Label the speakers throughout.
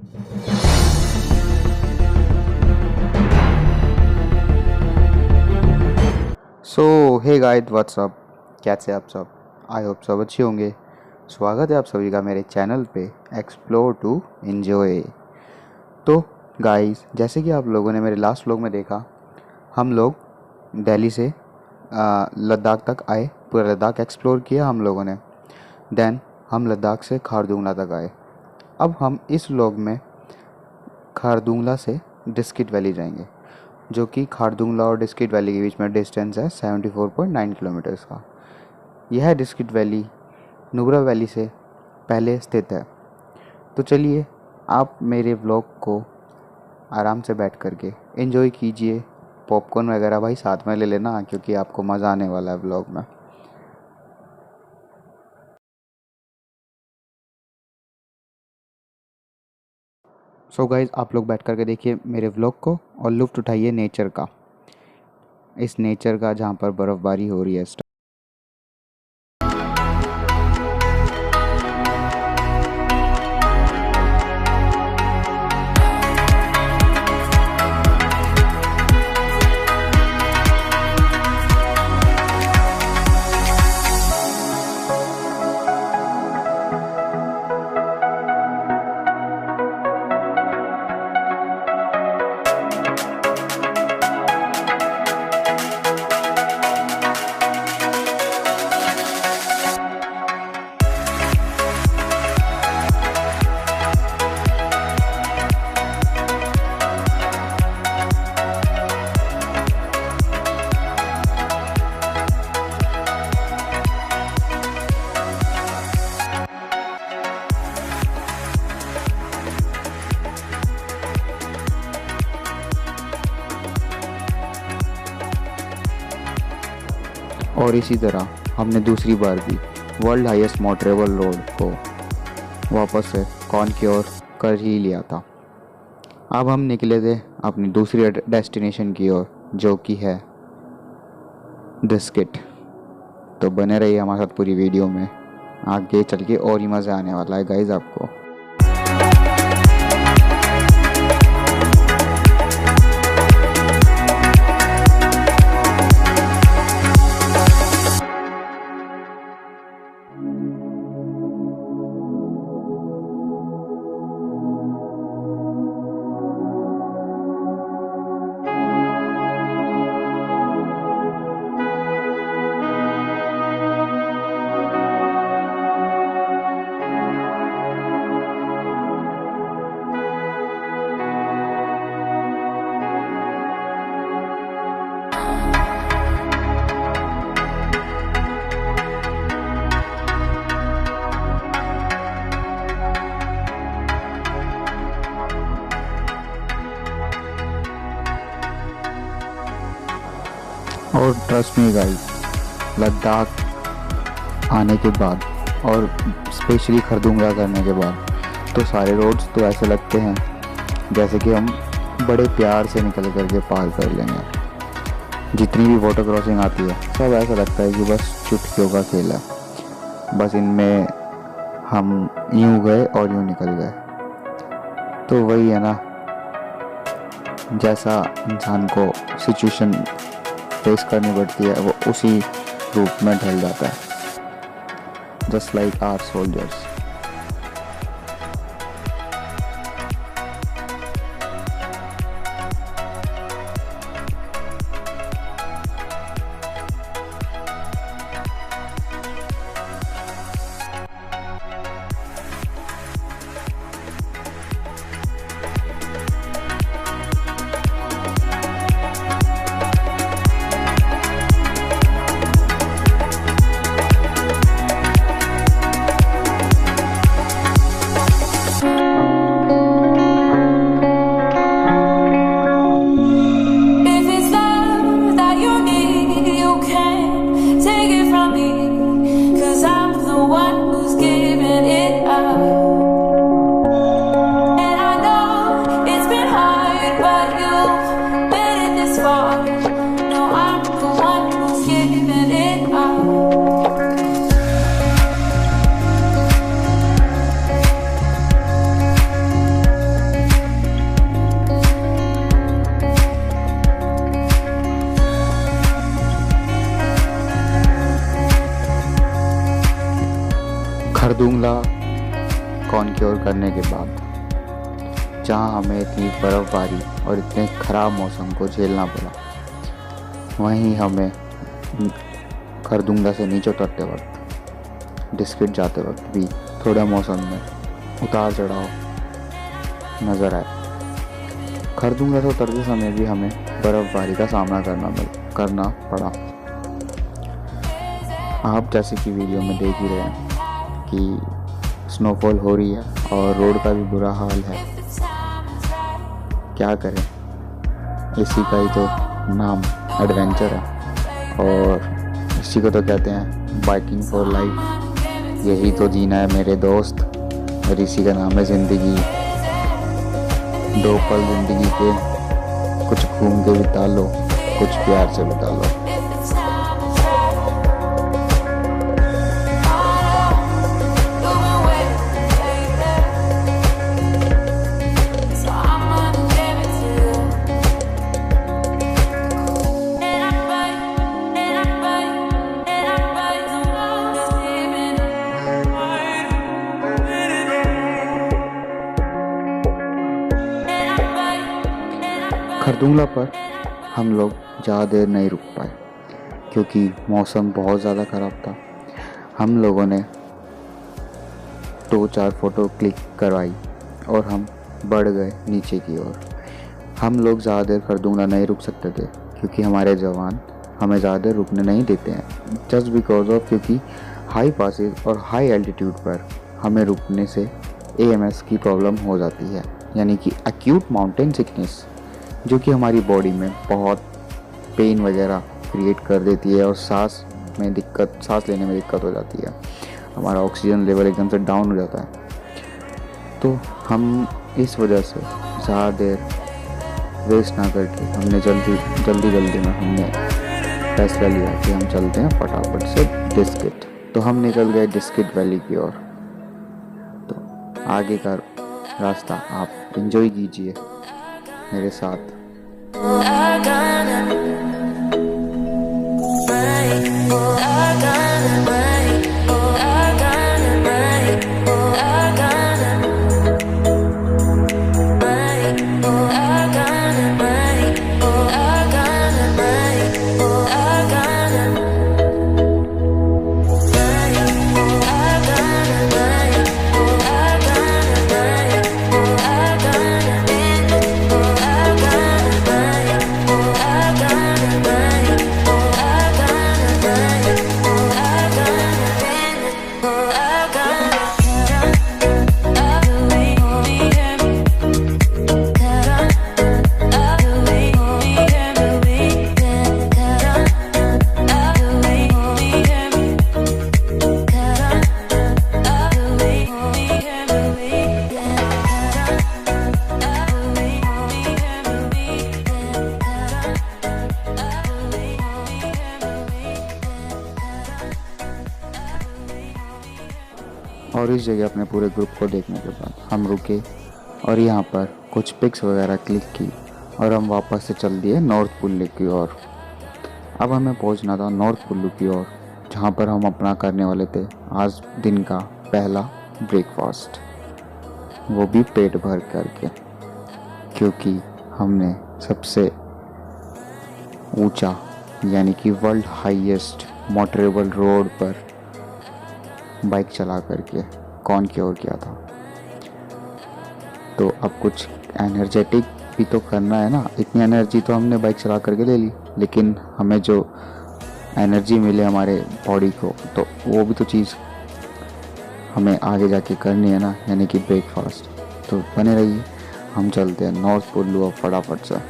Speaker 1: सो hey guys what's up, कैसे आप सब? आई होप सब अच्छे होंगे। स्वागत है आप सभी का मेरे चैनल पे एक्सप्लोर टू एंजॉय। तो गाइस, जैसे कि आप लोगों ने मेरे लास्ट व्लॉग में देखा, हम लोग दिल्ली से लद्दाख तक आए। पूरा लद्दाख एक्सप्लोर किया हम लोगों ने। देन हम लद्दाख से खारदुंगला तक आए। अब हम इस व्लॉग में खारदुंगला से डिस्किट वैली जाएंगे, जो कि खारदुंगला और डिस्किट वैली के बीच में डिस्टेंस है 74.9 किलोमीटर्स का। यह डिस्किट वैली नुब्रा वैली से पहले स्थित है। तो चलिए, आप मेरे व्लॉग को आराम से बैठ करके एंजॉय कीजिए। पॉपकॉर्न वगैरह भाई साथ में ले लेना, क्योंकि आपको मज़ा आने वाला है व्लॉग में। सो गाइज, आप लोग बैठ करके देखिए मेरे व्लॉग को और लुत्फ़ उठाइए नेचर का, इस नेचर का जहाँ पर बर्फ़बारी हो रही है इस टाइम। और इसी तरह हमने दूसरी बार भी वर्ल्ड हाईएस्ट मोटरेबल रोड को वापस से कॉन्क्योर कर ही लिया था। अब हम निकले थे अपनी दूसरी डेस्टिनेशन की ओर, जो कि है डिस्किट। तो बने रहिए हमारे साथ पूरी वीडियो में, आगे चल के और ही मज़ा आने वाला है गाइज आपको। और ट्रस्ट मी गाइस, लद्दाख आने के बाद और स्पेशली खारदुंगला करने के बाद तो सारे रोड्स तो ऐसे लगते हैं जैसे कि हम बड़े प्यार से निकल करके पार कर लेंगे। जितनी भी वाटर क्रॉसिंग आती है सब ऐसा लगता है कि बस चुटकियों का खेल है, बस इनमें हम यूँ गए और यूँ निकल गए। तो वही है ना, जैसा इंसान को सिचुएशन फेस करनी पड़ती है वो उसी रूप में ढल जाता है, just like our soldiers. Khardungla conquer करने के बाद जहाँ हमें इतनी बर्फ़बारी और इतने ख़राब मौसम को झेलना पड़ा, वहीं हमें खरदुंगला से नीचे उतरते वक्त, डिस्किट जाते वक्त भी थोड़ा मौसम में उतार चढ़ाव नज़र आए। खरदुंगला से उतरते समय भी हमें बर्फ़बारी का सामना करना पड़ा। आप जैसे कि वीडियो में देख ही रहे हैं कि स्नोफॉल हो रही है और रोड का भी बुरा हाल है। क्या करें, इसी का ही तो नाम एडवेंचर है और इसी को तो कहते हैं बाइकिंग फॉर लाइफ। यही तो जीना है मेरे दोस्त, और इसी का नाम है ज़िंदगी। दो पल ज़िंदगी के, कुछ घूम के बिता लो, कुछ प्यार से बिता लो। खरदुंगला पर हम लोग ज़्यादा देर नहीं रुक पाए क्योंकि मौसम बहुत ज़्यादा ख़राब था। हम लोगों ने 2-4 फ़ोटो क्लिक करवाई और हम बढ़ गए नीचे की ओर। हम लोग ज़्यादा देर खरदुंगला नहीं रुक सकते थे क्योंकि हमारे जवान हमें ज़्यादा देर रुकने नहीं देते हैं, जस्ट बिकॉज ऑफ क्योंकि हाई पासेस और हाई एल्टीट्यूड पर हमें रुकने से AMS की प्रॉब्लम हो जाती है, यानी कि एक्यूट माउंटेन सिकनेस, जो कि हमारी बॉडी में बहुत पेन वगैरह क्रिएट कर देती है और सांस लेने में दिक्कत हो जाती है। हमारा ऑक्सीजन लेवल एकदम से डाउन हो जाता है। तो हम इस वजह से ज़्यादा देर वेस्ट ना करके हमने जल्दी में हमने फैसला लिया कि हम चलते हैं फटाफट से डिस्किट। तो हम निकल गए डिस्किट वैली की ओर। तो आगे का रास्ता आप एंजॉय कीजिए मेरे साथ। और इस जगह अपने पूरे ग्रुप को देखने के बाद हम रुके और यहाँ पर कुछ पिक्स वगैरह क्लिक की और हम वापस से चल दिए नॉर्थ कुल्लू की ओर। अब हमें पहुँचना था नॉर्थ कुल्लू की ओर, जहाँ पर हम अपना करने वाले थे आज दिन का पहला ब्रेकफास्ट, वो भी पेट भर करके, क्योंकि हमने सबसे ऊंचा यानी कि वर्ल्ड हाईएस्ट मोटरेबल रोड पर बाइक चला करके कॉन्क्योर किया था। तो अब कुछ एनर्जेटिक भी तो करना है ना। इतनी एनर्जी तो हमने बाइक चला करके ले ली, लेकिन हमें जो एनर्जी मिले हमारे बॉडी को, तो वो भी तो चीज़ हमें आगे जाके करनी है ना, यानी कि ब्रेकफास्ट। तो बने रहिए, हम चलते हैं नॉर्थ कुल्लू अब फटाफट से।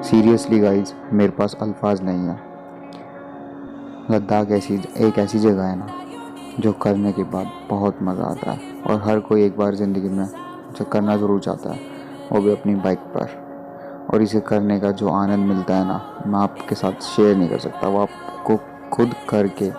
Speaker 1: सीरियसली गाइज, मेरे पास अल्फाज नहीं है। लद्दाख एक ऐसी जगह है ना जो करने के बाद बहुत मज़ा आता है, और हर कोई एक बार ज़िंदगी में जो करना ज़रूर चाहता है, वो भी अपनी बाइक पर। और इसे करने का जो आनंद मिलता है ना, मैं आपके साथ शेयर नहीं कर सकता। वो आपको खुद करके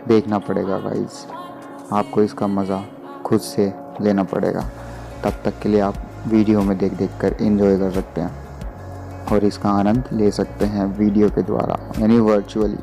Speaker 1: देखना पड़ेगा गाइज। आपको इसका मज़ा खुद से लेना पड़ेगा। तब तक के लिए आप वीडियो में देख देख कर एंजॉय कर सकते हैं और इसका आनंद ले सकते हैं वीडियो के द्वारा, यानी वर्चुअली।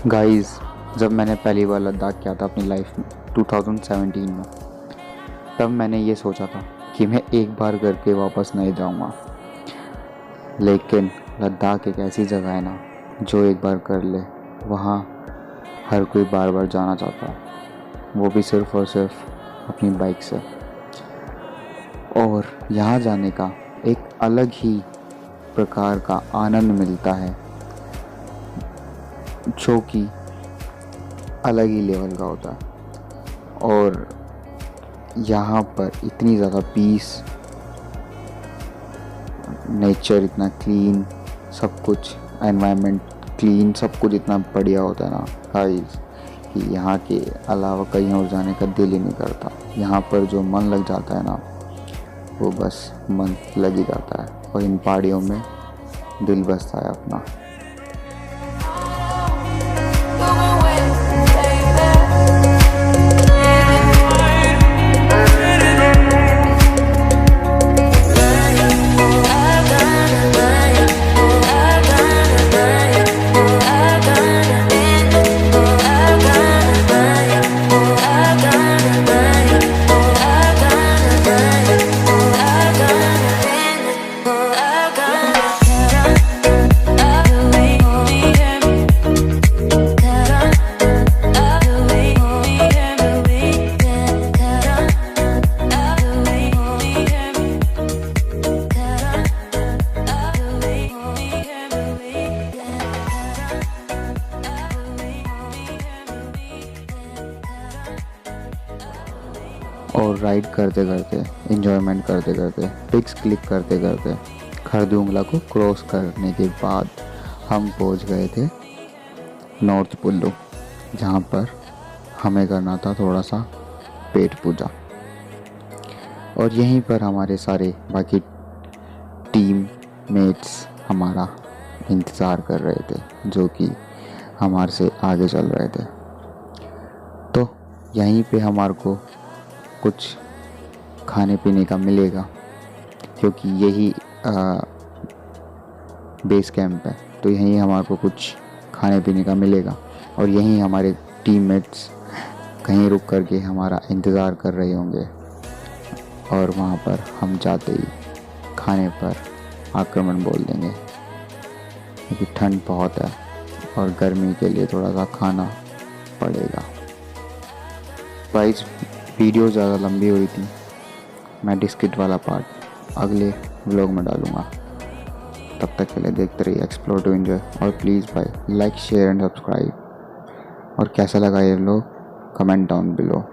Speaker 1: गाइस, जब मैंने पहली बार लद्दाख किया था अपनी लाइफ में 2017 में, तब मैंने ये सोचा था कि मैं एक बार करके वापस नहीं जाऊंगा। लेकिन लद्दाख एक ऐसी जगह है ना जो एक बार कर ले, वहाँ हर कोई बार बार जाना चाहता है, वो भी सिर्फ़ और सिर्फ अपनी बाइक से। और यहाँ जाने का एक अलग ही प्रकार का आनंद मिलता है, जो कि अलग ही लेवल का होता है। और यहाँ पर इतनी ज़्यादा पीस, नेचर इतना क्लीन, सब कुछ एनवायरनमेंट क्लीन, सब कुछ इतना बढ़िया होता है ना गाइस, कि यहाँ के अलावा कहीं और जाने का दिल ही नहीं करता। यहाँ पर जो मन लग जाता है ना, वो बस मन लग ही जाता है, और इन पहाड़ियों में दिल बसता है अपना। और राइड करते करते, एंजॉयमेंट करते करते, पिक्स क्लिक करते करते, खरदुंगला को क्रॉस करने के बाद हम पहुंच गए थे नॉर्थ कुल्लू, जहां पर हमें करना था थोड़ा सा पेट पूजा। और यहीं पर हमारे सारे बाकी टीम मेट्स हमारा इंतज़ार कर रहे थे, जो कि हमारे से आगे चल रहे थे। तो यहीं पे हमारे को कुछ खाने पीने का मिलेगा, क्योंकि यही बेस कैंप है, तो यहीं हमारे को कुछ खाने पीने का मिलेगा। और यहीं हमारे टीममेट्स कहीं रुक करके हमारा इंतज़ार कर रहे होंगे, और वहाँ पर हम जाते ही खाने पर आक्रमण बोल देंगे, क्योंकि ठंड बहुत है और गर्मी के लिए थोड़ा सा खाना पड़ेगा। प्राइस वीडियो ज़्यादा लंबी हुई थी, मैं डिस्किट वाला पार्ट अगले व्लॉग में डालूँगा। तब तक के लिए देखते रहिए एक्सप्लोर टू एंजॉय, और प्लीज़ भाई लाइक शेयर एंड सब्सक्राइब। और कैसा लगा ये व्लॉग, कमेंट डाउन बिलो।